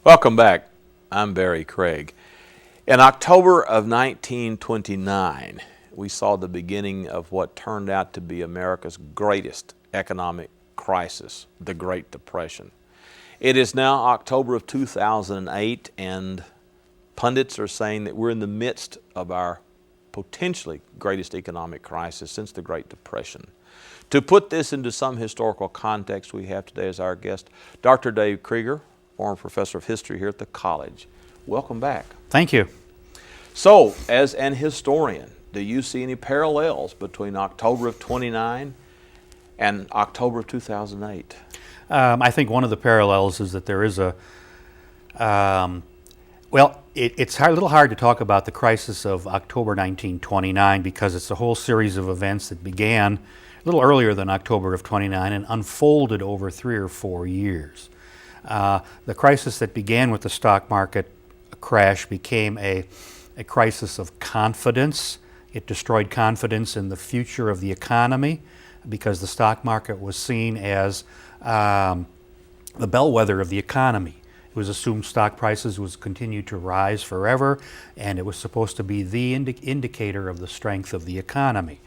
Welcome back. I'm Barry Craig. In October of 1929, we saw the beginning of what turned out to be America's greatest economic crisis, the Great Depression. It is now October of 2008, and pundits are saying that we're in the midst of our potentially greatest economic crisis since the Great Depression. To put this into some historical context, we have today as our guest Dr. Dave Kreuger, former professor of history here at the college. Welcome back. Thank you. So, as an historian, do you see any parallels between October of 29 and October of 2008? I think one of the parallels is that there is it's a little hard to talk about the crisis of October 1929 because it's a whole series of events that began a little earlier than October of 29 and unfolded over 3 or 4 years. The crisis that began with the stock market crash became a crisis of confidence. It destroyed confidence in the future of the economy because the stock market was seen as the bellwether of the economy. It was assumed stock prices would continue to rise forever, and it was supposed to be the indicator of the strength of the economy.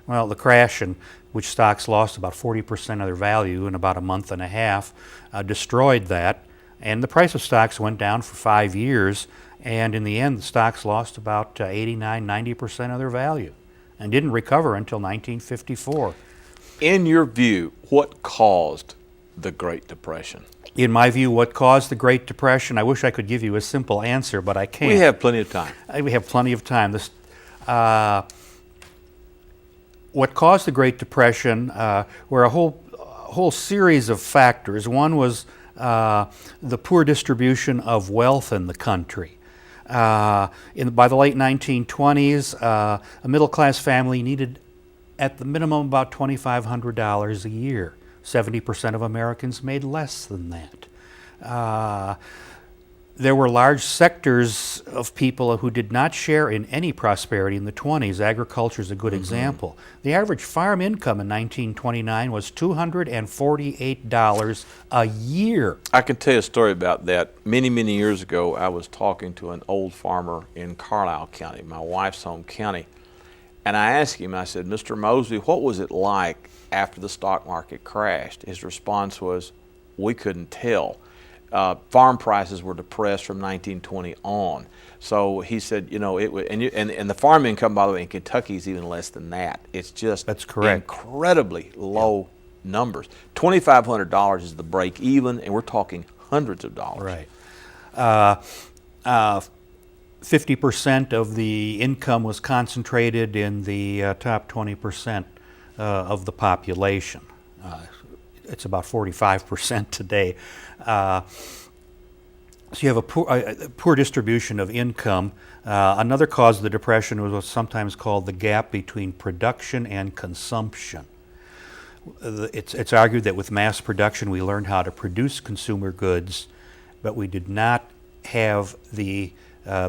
Well, the crash, in which stocks lost about 40% of their value in about a month and a half, destroyed that, and the price of stocks went down for 5 years, and in the end, the stocks lost about 89–90% of their value and didn't recover until 1954. In your view, what caused the Great Depression? In my view, what caused the Great Depression, I wish I could give you a simple answer, but I can't. We have plenty of time. We have plenty of time. What caused the Great Depression were a whole series of factors. One was the poor distribution of wealth in the country. By the late 1920s, a middle-class family needed, at the minimum, about $2,500 a year. 70% of Americans made less than that. There were large sectors of people who did not share in any prosperity in the 20s. Agriculture is a good example. The average farm income in 1929 was $248 a year. I can tell you a story about that. Many, many years ago, I was talking to an old farmer in Carlisle County, my wife's home county, and I asked him, I said, Mr. Mosley, what was it like after the stock market crashed? His response was, we couldn't tell. Farm prices were depressed from 1920 on. So he said, you know, and the farm income, by the way, in Kentucky is even less than that. It's just That's correct. Incredibly low numbers. $2,500 is the break even, and we're talking hundreds of dollars. Right. 50% of the income was concentrated in the top 20% of the population. It's about 45% today. So you have a poor distribution of income. Another cause of the Depression was what's sometimes called the gap between production and consumption. It's argued that with mass production we learned how to produce consumer goods, but we did not have the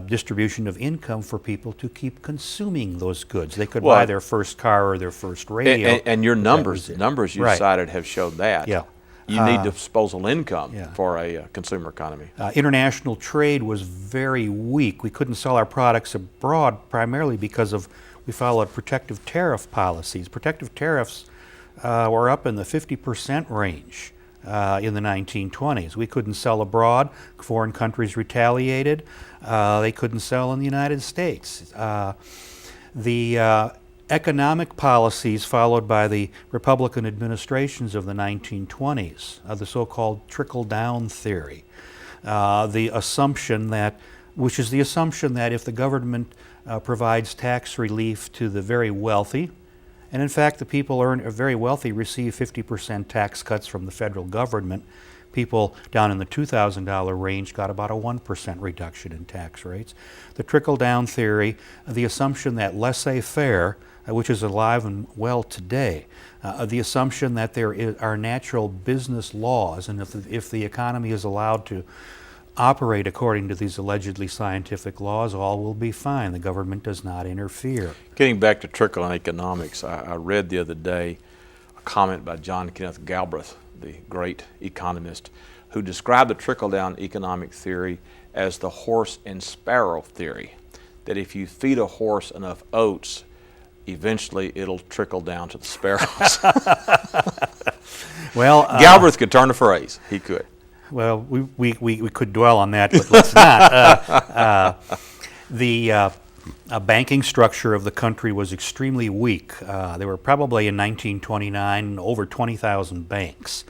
distribution of income for people to keep consuming those goods. They could buy their first car or their first radio. And your numbers you cited have showed that. Yeah. You need disposable income for a consumer economy. International trade was very weak. We couldn't sell our products abroad primarily because we followed protective tariff policies. Protective tariffs were up in the 50% range in the 1920s. We couldn't sell abroad. Foreign countries retaliated. They couldn't sell in the United States. The economic policies followed by the Republican administrations of the 1920s, the so-called Trickle-Down Theory, which is the assumption that if the government provides tax relief to the very wealthy, and in fact the people are very wealthy receive 50% tax cuts from the federal government. People down in the $2,000 range got about a 1% reduction in tax rates. The Trickle-Down Theory, the assumption that laissez-faire, which is alive and well today, the assumption that there are natural business laws, and if the economy is allowed to operate according to these allegedly scientific laws, all will be fine. The government does not interfere. Getting back to trickle economics, I read the other day a comment by John Kenneth Galbraith, the great economist, who described the trickle-down economic theory as the horse and sparrow theory, that if you feed a horse enough oats, eventually it'll trickle down to the sparrows. Well, Galbraith could turn a phrase. He could. well, we could dwell on that, but let's not. The banking structure of the country was extremely weak. There were probably in 1929 over 20,000 banks,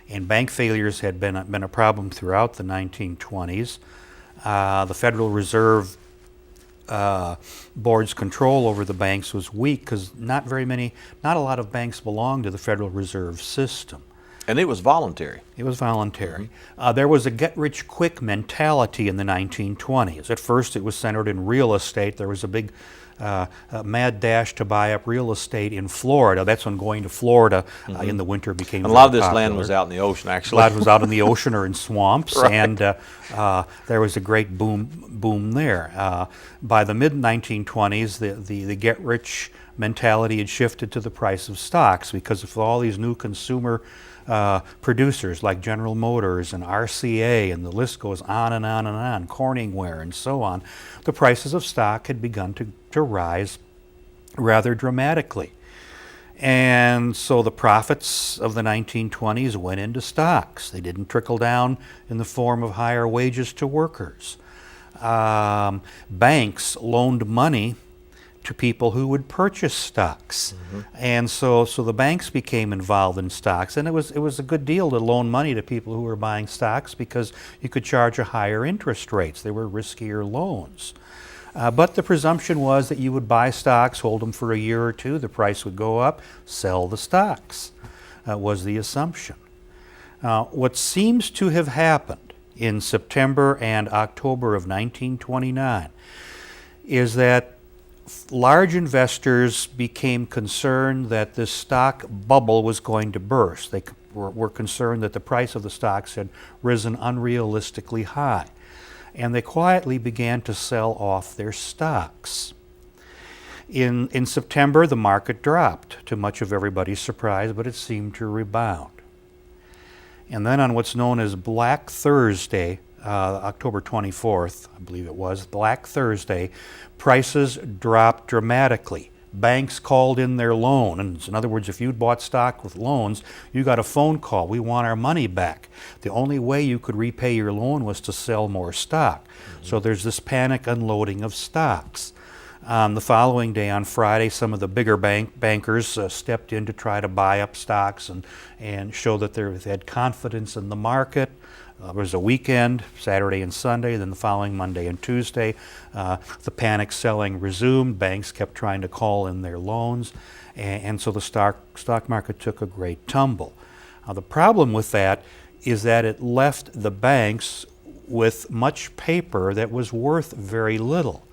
and bank failures had been a problem throughout the 1920s. The Federal Reserve Board's control over the banks was weak because not a lot of banks belonged to the Federal Reserve System. And it was voluntary. It was voluntary. There was a get-rich-quick mentality in the 1920s. At first, it was centered in real estate. There was a big mad dash to buy up real estate in Florida. That's when going to Florida in the winter became And a lot of very this popular. land was out in the ocean, A actually. lot was out in the ocean or in swamps, Right. and there was a great boom there. By the mid-1920s, the get-rich mentality had shifted to the price of stocks because of all these new consumer producers like General Motors and RCA, and the list goes on and on and on, Corningware and so on. The prices of stock had begun to rise rather dramatically. And so the profits of the 1920s went into stocks. They didn't trickle down in the form of higher wages to workers. Banks loaned money to people who would purchase stocks. And so the banks became involved in stocks, and it was a good deal to loan money to people who were buying stocks because you could charge a higher interest rates. They were riskier loans. But the presumption was that you would buy stocks, hold them for a year or two, the price would go up, sell the stocks, was the assumption. What seems to have happened in September and October of 1929 is that large investors became concerned that this stock bubble was going to burst. They were concerned that the price of the stocks had risen unrealistically high, and they quietly began to sell off their stocks. In September, the market dropped, to much of everybody's surprise, but it seemed to rebound. And then on what's known as Black Thursday, October 24th, I believe it was, Black Thursday, prices dropped dramatically. Banks called in their loan. And in other words, if you'd bought stock with loans, you got a phone call. We want our money back. The only way you could repay your loan was to sell more stock. So there's this panic unloading of stocks. The following day, on Friday, some of the bigger bankers stepped in to try to buy up stocks and show that they had confidence in the market. There was a weekend, Saturday and Sunday, then the following Monday and Tuesday, the panic selling resumed. Banks kept trying to call in their loans, and so the stock market took a great tumble. The problem with that is that it left the banks with much paper that was worth very little.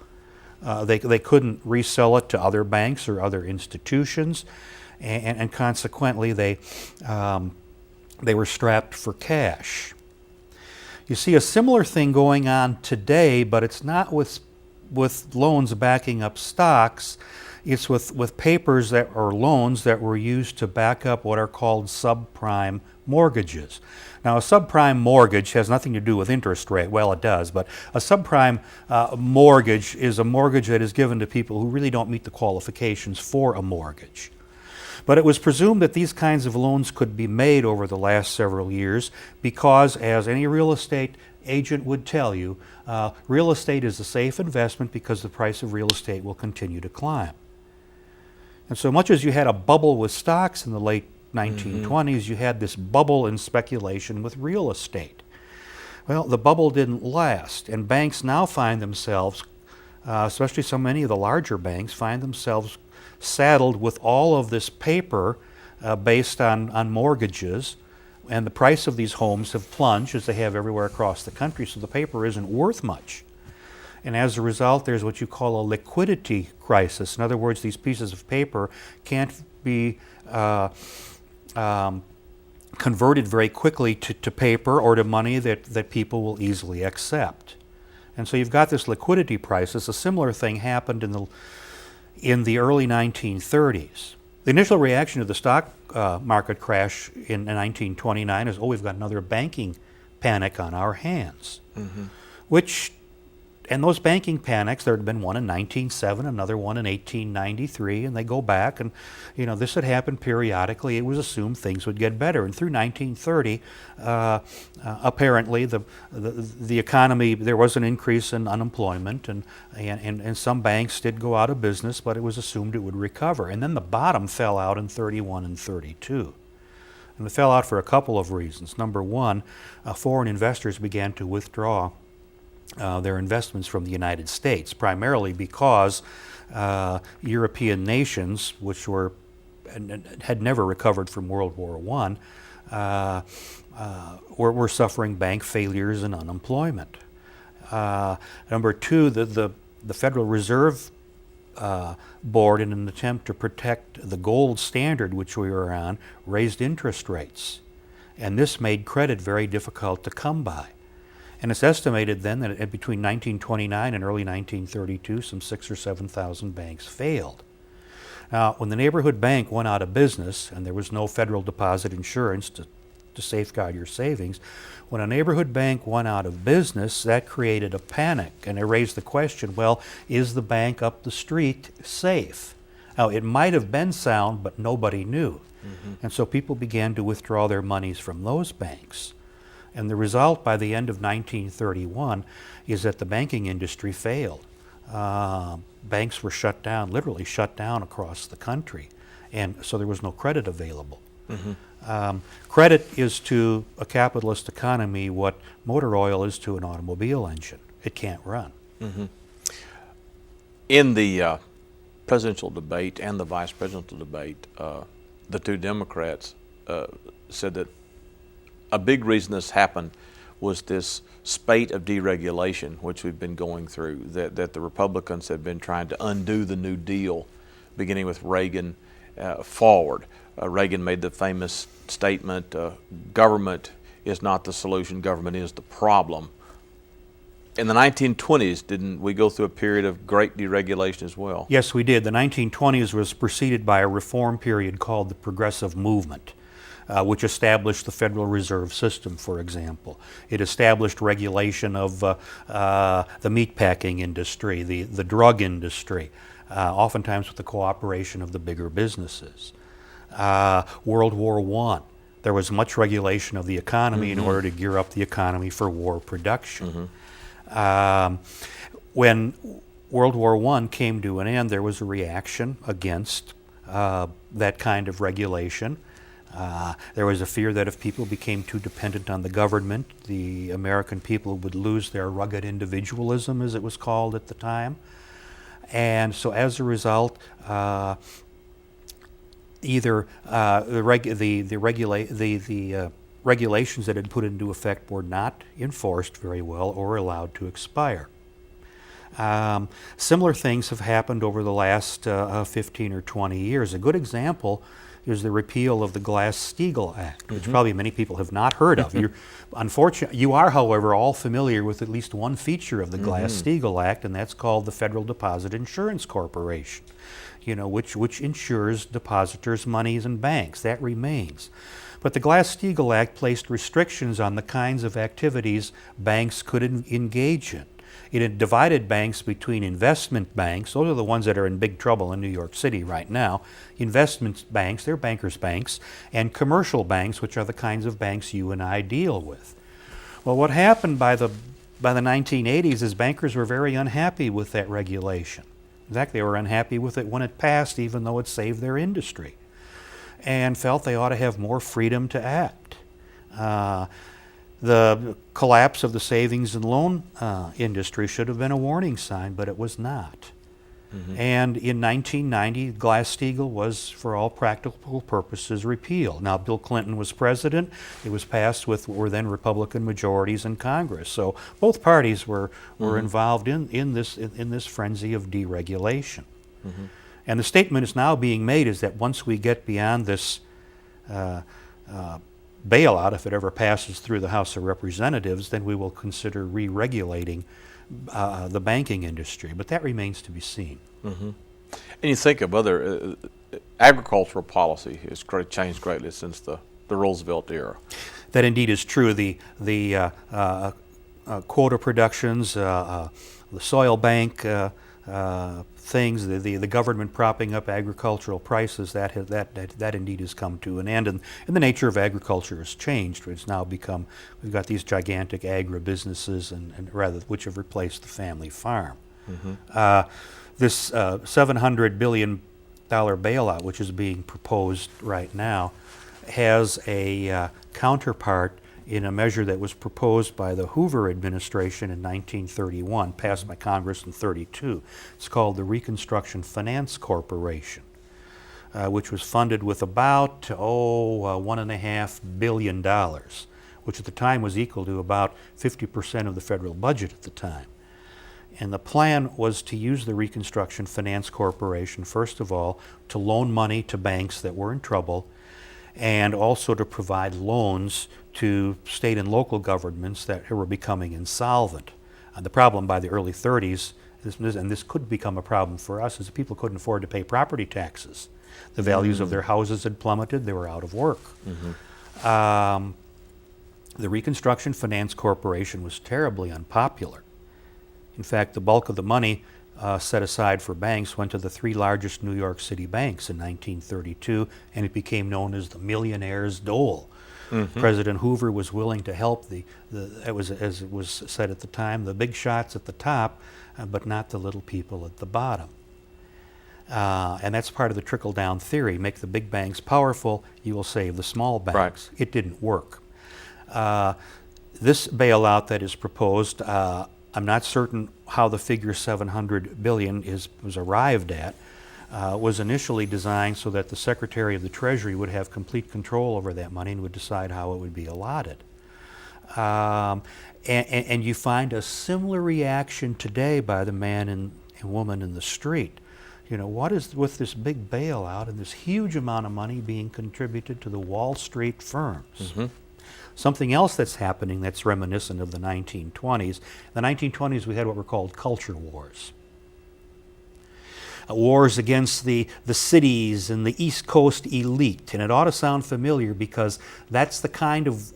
They couldn't resell it to other banks or other institutions, and consequently they were strapped for cash. You see a similar thing going on today, but it's not with loans backing up stocks. It's with papers or loans that were used to back up what are called subprime mortgages. Now, a subprime mortgage has nothing to do with interest rate. Well, it does, but a subprime mortgage is a mortgage that is given to people who really don't meet the qualifications for a mortgage. But it was presumed that these kinds of loans could be made over the last several years because, as any real estate agent would tell you, real estate is a safe investment because the price of real estate will continue to climb. And so much as you had a bubble with stocks in the late 1920s, you had this bubble in speculation with real estate. Well, the bubble didn't last, and banks now find themselves, especially so many of the larger banks, find themselves saddled with all of this paper based on mortgages, and the price of these homes have plunged as they have everywhere across the country, so the paper isn't worth much. And as a result, there's what you call a liquidity crisis. In other words, these pieces of paper can't be converted very quickly to paper or to money that people will easily accept. And so you've got this liquidity crisis. A similar thing happened in the early 1930s. The initial reaction to the stock market crash in 1929 is, oh, we've got another banking panic on our hands, which, and those banking panics, there had been one in 1907, another one in 1893, and they go back, and this had happened periodically. It was assumed things would get better, and through 1930, apparently the economy, there was an increase in unemployment, and some banks did go out of business, but it was assumed it would recover. And then the bottom fell out in 31 and 32. And it fell out for a couple of reasons. Number one, foreign investors began to withdraw their investments from the United States, primarily because European nations, which had never recovered from World War I, were suffering bank failures and unemployment. Number two, the Federal Reserve Board, in an attempt to protect the gold standard which we were on, raised interest rates. And this made credit very difficult to come by. And it's estimated then that between 1929 and early 1932, some 6,000 or 7,000 banks failed. Now, when the neighborhood bank went out of business and there was no federal deposit insurance to safeguard your savings, when a neighborhood bank went out of business, that created a panic, and it raised the question, well, is the bank up the street safe? Now, it might have been sound, but nobody knew. And so people began to withdraw their monies from those banks. And the result by the end of 1931 is that the banking industry failed. Banks were shut down, literally shut down across the country. And so there was no credit available. Credit is to a capitalist economy what motor oil is to an automobile engine. It can't run. In the presidential debate and the vice presidential debate, the two Democrats said that a big reason this happened was this spate of deregulation, which we've been going through, that the Republicans have been trying to undo the New Deal, beginning with Reagan forward. Reagan made the famous statement, government is not the solution, government is the problem. In the 1920s, didn't we go through a period of great deregulation as well? Yes, we did. The 1920s was preceded by a reform period called the Progressive Movement, which established the Federal Reserve System, for example. It established regulation of the meatpacking industry, the drug industry, oftentimes with the cooperation of the bigger businesses. World War I, there was much regulation of the economy in order to gear up the economy for war production. When World War I came to an end, there was a reaction against that kind of regulation. There was a fear that if people became too dependent on the government, the American people would lose their rugged individualism, as it was called at the time. And so as a result, either the regulations that had put into effect were not enforced very well or allowed to expire. Similar things have happened over the last 15 or 20 years. A good example is the repeal of the Glass-Steagall Act, which probably many people have not heard of. You are, however, all familiar with at least one feature of the Glass-Steagall Act, and that's called the Federal Deposit Insurance Corporation, which insures depositors' monies in banks. That remains. But the Glass-Steagall Act placed restrictions on the kinds of activities banks could engage in. It had divided banks between investment banks, those are the ones that are in big trouble in New York City right now, investment banks, they're bankers' banks, and commercial banks, which are the kinds of banks you and I deal with. Well, what happened by the 1980s is bankers were very unhappy with that regulation. In fact, they were unhappy with it when it passed, even though it saved their industry, and felt they ought to have more freedom to act. The collapse of the savings and loan industry should have been a warning sign, but it was not. And in 1990, Glass-Steagall was, for all practical purposes, repealed. Now, Bill Clinton was president. It was passed with what were then Republican majorities in Congress. So both parties were involved in this frenzy of deregulation. And the statement is now being made is that once we get beyond this bailout, if it ever passes through the House of Representatives, then we will consider re-regulating the banking industry. But that remains to be seen. And you think of agricultural policy has changed greatly since the Roosevelt era. That indeed is true. The quota productions, the soil bank things, the government propping up agricultural prices, that indeed has come to an end, and the nature of agriculture has changed. It's now become, we've got these gigantic agribusinesses, and rather which have replaced the family farm. This $700 billion bailout, which is being proposed right now, has a counterpart in a measure that was proposed by the Hoover administration in 1931, passed by Congress in 32. It's called the Reconstruction Finance Corporation, which was funded with about $1.5 billion, which at the time was equal to about 50% of the federal budget at the time. And the plan was to use the Reconstruction Finance Corporation, first of all, to loan money to banks that were in trouble, and also to provide loans to state and local governments that were becoming insolvent. The problem by the early 30s, and this could become a problem for us, is that people couldn't afford to pay property taxes. The values of their houses had plummeted, they were out of work. The Reconstruction Finance Corporation was terribly unpopular. In fact, the bulk of the money set aside for banks went to the three largest New York City banks in 1932, and it became known as the millionaire's dole. President Hoover was willing to help as it was said at the time, the big shots at the top, but not the little people at the bottom. And that's part of the trickle-down theory. Make the big banks powerful, you will save the small banks. It didn't work. This bailout that is proposed, I'm not certain how the figure $700 billion was arrived at. Was initially designed so that the Secretary of the Treasury would have complete control over that money and would decide how it would be allotted. And you find a similar reaction today by the man and woman in the street. You know, what is with this big bailout and this huge amount of money being contributed to the Wall Street firms? Something else that's happening that's reminiscent of the 1920s. In the 1920s, we had what were called culture wars. Wars against the cities and the East Coast elite. And it ought to sound familiar because that's the kind of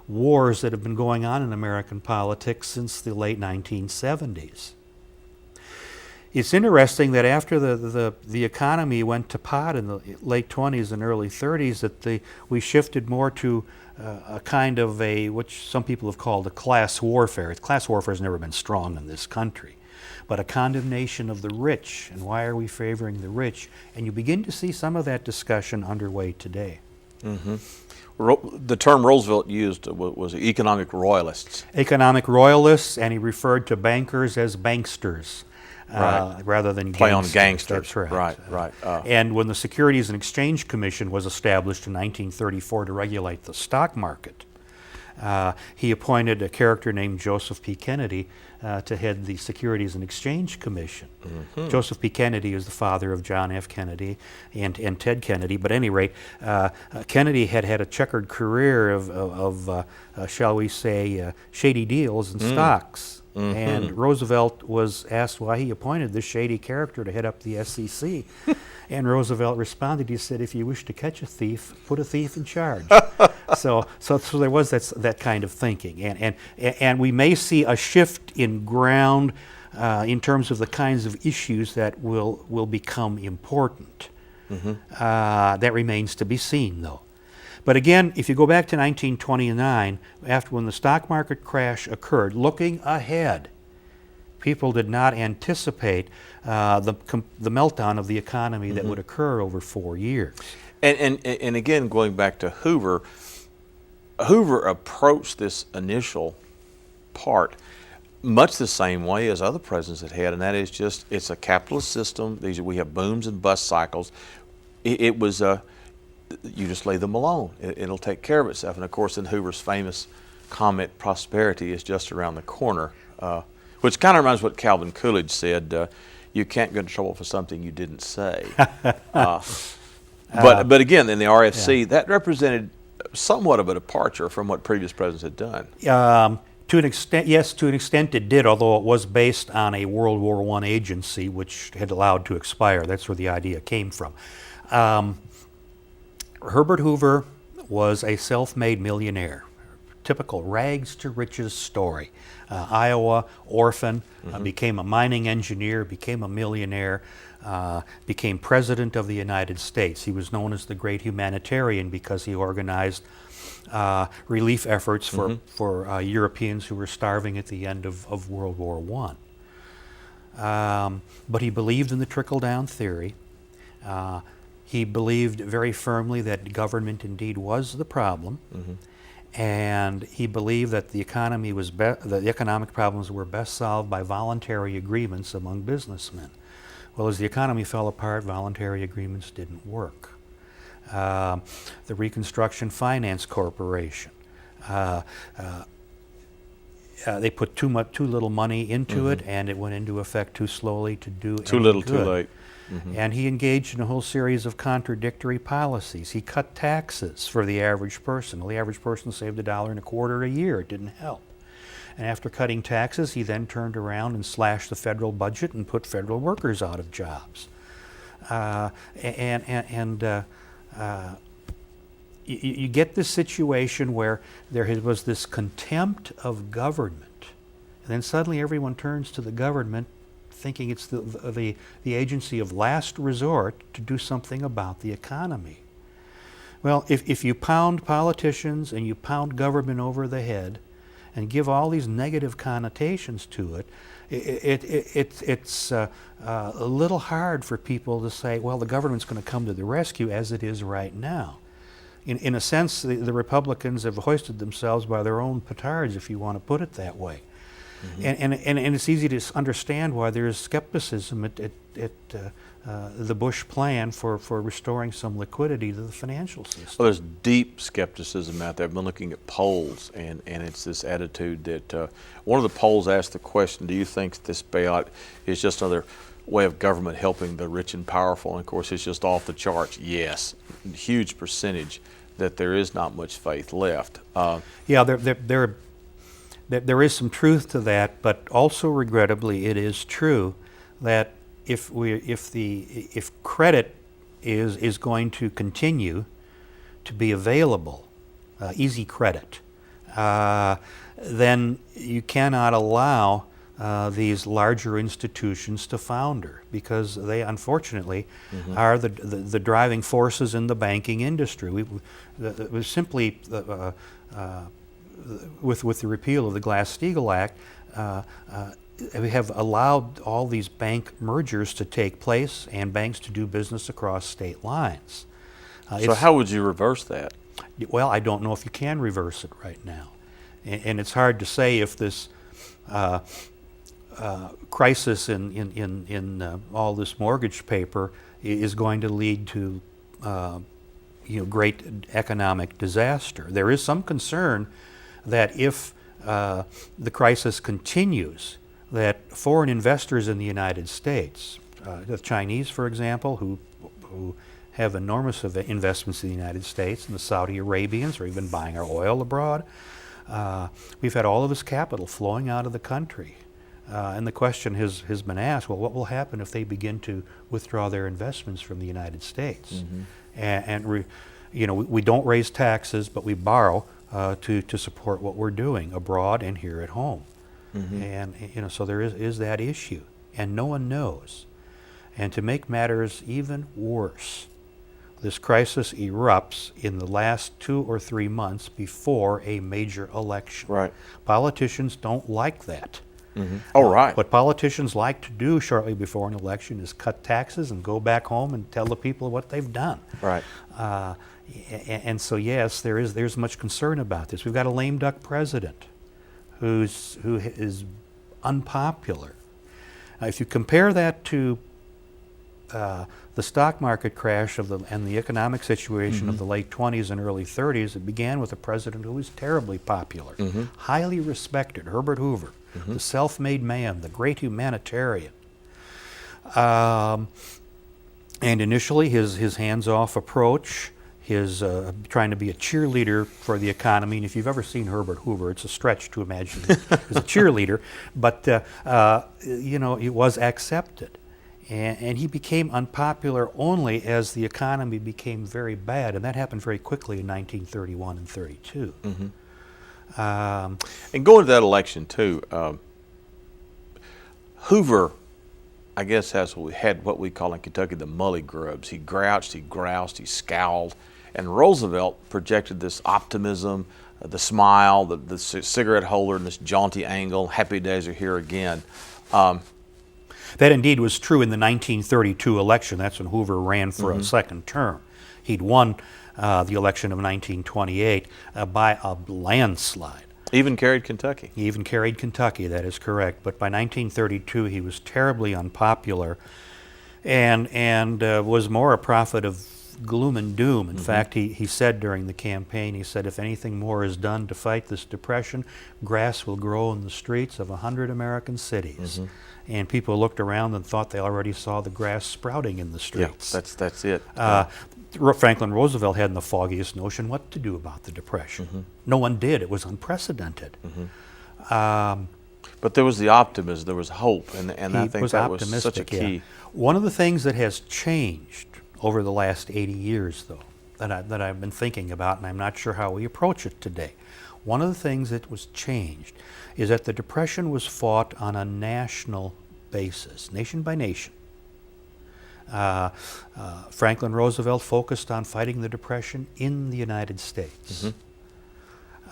wars that have been going on in American politics since the late 1970s. It's interesting that after the economy went to pot in the late 20s and early 30s, that we shifted more to a kind of which some people have called a class warfare. Class warfare has never been strong in this country, but a condemnation of the rich, and why are we favoring the rich? And you begin to see some of that discussion underway today. The term Roosevelt used was economic royalists. Economic royalists, and he referred to bankers as banksters. Rather than play gangsters. On gangsters. That's right. Right. And when the Securities and Exchange Commission was established in 1934 to regulate the stock market, he appointed a character named Joseph P. Kennedy to head the Securities and Exchange Commission. Joseph P. Kennedy is the father of John F. Kennedy and Ted Kennedy. But at any rate, Kennedy had a checkered career of shall we say, shady deals in stocks. And Roosevelt was asked why he appointed this shady character to head up the SEC. And Roosevelt responded, he said, if you wish to catch a thief, put a thief in charge. So there was that kind of thinking. And we may see a shift in ground in terms of the kinds of issues that will become important. That remains to be seen, though. But again, if you go back to 1929, after when the stock market crash occurred, looking ahead, people did not anticipate the meltdown of the economy that would occur over 4 years. And again, going back to Hoover, Hoover approached this initial part much the same way as other presidents had, and that is just it's a capitalist system. We have booms and bust cycles. It was you just leave them alone. It'll take care of itself. And of course, in Hoover's famous comment, prosperity is just around the corner, which kind of reminds what Calvin Coolidge said, you can't get in trouble for something you didn't say. But again, in the RFC, that represented somewhat of a departure from what previous presidents had done. To an extent, yes, to an extent it did, although it was based on a World War I agency which had allowed to expire. That's where the idea came from. Herbert Hoover was a self-made millionaire. Typical rags to riches story. Iowa, orphan, became a mining engineer, became a millionaire, became president of the United States. He was known as the great humanitarian because he organized relief efforts for Europeans who were starving at the end of World War I. But he believed in the trickle-down theory. He believed very firmly that government indeed was the problem. And he believed that the economy was the economic problems were best solved by voluntary agreements among businessmen. Well, as the economy fell apart, voluntary agreements didn't work. The Reconstruction Finance Corporation, they put too little money into it, and it went into effect too slowly to do Too little, good. too late. And he engaged in a whole series of contradictory policies. He cut taxes for the average person. Well, the average person saved $1.25 a year. It didn't help. And after cutting taxes, he then turned around and slashed the federal budget and put federal workers out of jobs. You get this situation where there was this contempt of government, and then suddenly everyone turns to the government thinking it's the agency of last resort to do something about the economy. Well, if you pound politicians and you pound government over the head and give all these negative connotations to it, it's a little hard for people to say, well, the government's going to come to the rescue as it is right now. In a sense, the Republicans have hoisted themselves by their own petards, if you want to put it that way. And it's easy to understand why there is skepticism at the Bush plan for restoring some liquidity to the financial system. Well, there's deep skepticism out there. I've been looking at polls, and it's this attitude that one of the polls asked the question, do you think this bailout is just another way of government helping the rich and powerful? And of course, it's just off the charts. Yes, huge percentage that there is not much faith left. Yeah, there is some truth to that, but also regrettably, it is true that if credit is going to continue to be available, easy credit, then you cannot allow these larger institutions to founder, because they unfortunately are the driving forces in the banking industry. It was simply with the repeal of the Glass-Steagall Act, we have allowed all these bank mergers to take place and banks to do business across state lines. So how would you reverse that? Well, I don't know if you can reverse it right now. And it's hard to say if this crisis in all this mortgage paper is going to lead to great economic disaster. There is some concern that if the crisis continues, that foreign investors in the United States, the Chinese, for example, who have enormous investments in the United States, and the Saudi Arabians are even buying our oil abroad, we've had all of this capital flowing out of the country. And the question has been asked, well, what will happen if they begin to withdraw their investments from the United States? We don't raise taxes, but we borrow to support what we're doing abroad and here at home. And so there is that issue, and no one knows. And to make matters even worse, this crisis erupts in the last 2 or 3 months before a major election. Right. Politicians don't like that. Oh, right. What politicians like to do shortly before an election is cut taxes and go back home and tell the people what they've done. Right. And so, yes, there's much concern about this. We've got a lame duck president who is unpopular. If you compare that to the stock market crash and the economic situation of the late 20s and early 30s, it began with a president who was terribly popular, highly respected, Herbert Hoover, the self-made man, the great humanitarian. And initially, his hands-off approach, his trying to be a cheerleader for the economy. And if you've ever seen Herbert Hoover, it's a stretch to imagine him as a cheerleader, but it was accepted. And he became unpopular only as the economy became very bad, and that happened very quickly in 1931 and 32. And going to that election too, Hoover, I guess, had what we call in Kentucky the mully grubs. He grouched, he groused, he scowled, and Roosevelt projected this optimism, the smile, the cigarette holder, and this jaunty angle. Happy days are here again. That indeed was true in the 1932 election. That's when Hoover ran for a second term. He'd won the election of 1928 by a landslide. Even carried Kentucky. He even carried Kentucky, that is correct. But by 1932, he was terribly unpopular and was more a prophet of gloom and doom. In fact, he said during the campaign, he said, if anything more is done to fight this depression, grass will grow in the streets of 100 American cities. And people looked around and thought they already saw the grass sprouting in the streets. Yeah, that's it. Franklin Roosevelt hadn't the foggiest notion what to do about the Depression. No one did. It was unprecedented. But there was the optimism, there was hope, and I think that was such a key. Yeah. One of the things that has changed over the last 80 years, though, that I've been thinking about, and I'm not sure how we approach it today, one of the things that was changed is that the Depression was fought on a national basis, nation by nation. Franklin Roosevelt focused on fighting the Depression in the United States.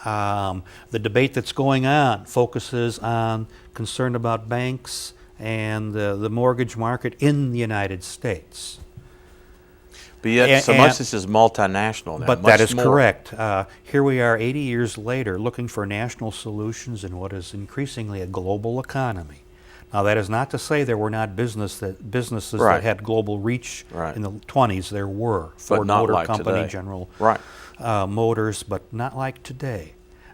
The debate that's going on focuses on concern about banks and the mortgage market in the United States. But yet, so much this is multinational now. But that is correct. Here we are 80 years later looking for national solutions in what is increasingly a global economy. Now, that is not to say there were not businesses that had global reach in the 20s. There were. Ford Motor Company, today. General Motors, but not like today.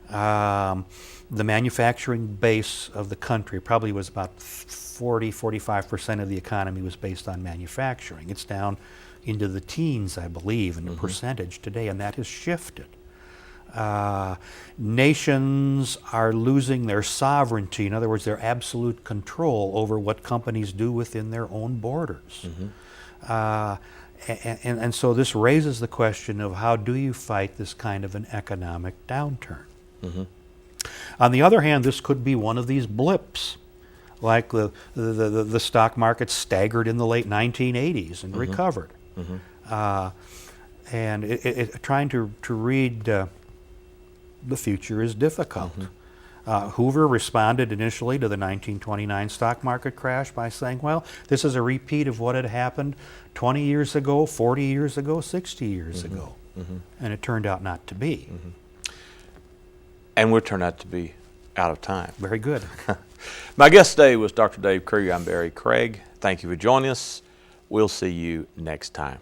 The manufacturing base of the country probably was about 45% of the economy was based on manufacturing. It's down into the teens, I believe, in the percentage today, and that has shifted. Nations are losing their sovereignty, in other words, their absolute control over what companies do within their own borders. And so this raises the question of how do you fight this kind of an economic downturn? On the other hand, this could be one of these blips, like the stock market staggered in the late 1980s and recovered. And trying to read the future is difficult. Hoover responded initially to the 1929 stock market crash by saying, well, this is a repeat of what had happened 20 years ago, 40 years ago, 60 years ago. And it turned out not to be. And we're turned out to be out of time. Very good. My guest today was Dr. Dave Kreuger. I'm Barry Craig. Thank you for joining us. We'll see you next time.